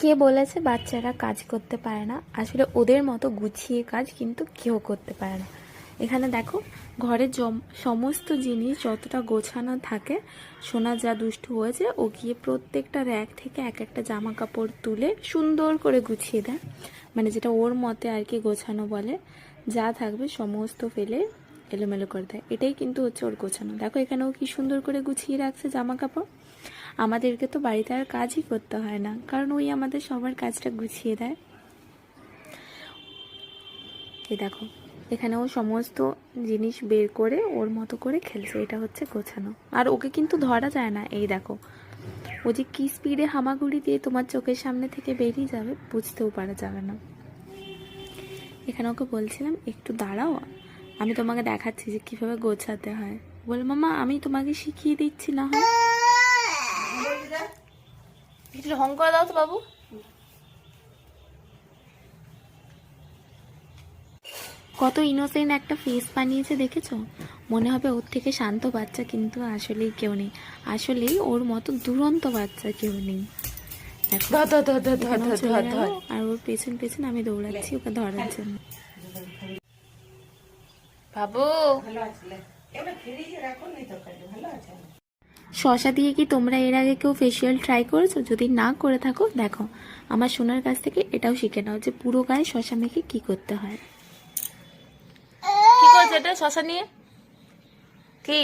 কে বলেছে বাচ্চারা কাজ করতে পারে না? আসলে ওদের মতো গুছিয়ে কাজ কিন্তু কেউ করতে পারে না। এখানে দেখো, ঘরের সমস্ত জিনিস যতটা গোছানো থাকে, সোনা যা দুষ্টু হয়েছে ও গিয়ে প্রত্যেকটা র্যাক থেকে এক একটা জামা কাপড় তুলে সুন্দর করে গুছিয়ে দেয়, মানে যেটা ওর মতে আর কি গোছানো বলে। যা থাকবে সমস্ত ফেলে এলোমেলো করে দেয়, এটাই কিন্তু হচ্ছে ওর গোছানো। দেখো এখানে ও কি সুন্দর করে গুছিয়ে রাখছে জামা কাপড়। আমাদেরকে তো বাড়িতে আর কাজই করতে হয় না, কারণ ওই আমাদের সবার কাজটা গুছিয়ে দেয়। এই দেখো, এখানে ও সমস্ত জিনিস বের করে ওর মতো করে খেলছে, এটা হচ্ছে গোছানো। আর ওকে কিন্তু ধরা যায় না। এই দেখো, ও যে কি স্পিডে হামাগুড়ি দিয়ে তোমার চোখের সামনে থেকে বেরিয়ে যাবে বুঝতেও পারা যাবে না। এখানে ওকে বলছিলাম একটু দাঁড়াও, আমি তোমাকে দেখাচ্ছি যে কিভাবে গোছাতে হয়। বল মামা, আমি তোমাকে শিখিয়ে দিচ্ছি না হয়। একটু ঢং করে দাও তো বাবু। কত ইনোসেন্ট একটা ফেস বানিয়েছে দেখেছো? মনে হবে ওর থেকে শান্ত বাচ্চা, কিন্তু আসলেই কেউ নেই। আসলেই ওর মতো দুরন্ত বাচ্চা কেউ নেই। দেখো, এখানেও চলে গেল, আর ওর পেছন পেছন আমি দৌড়াচ্ছি ওকে ধরার জন্য। বাবু, শশা দিয়ে কি তোমরা এর আগে কেউ ফেসিয়াল ট্রাই করেছো? যদি না করে থাকো, দেখো আমার সোনার কাছ থেকে এটাও শিখে নাও যে পুরো গায়ে শশা মেখে কি করতে হয়। কি করছে এটা শশা নিয়ে? কি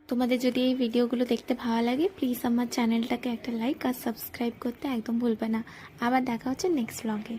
তোমাদের যদি এই ভিডিওগুলো দেখতে ভালো লাগে, প্লিজ আমার চ্যানেলটাকে একটা লাইক আর সাবস্ক্রাইব করতে একদম ভুলবে না। আবার দেখা হচ্ছে নেক্সট ব্লগে।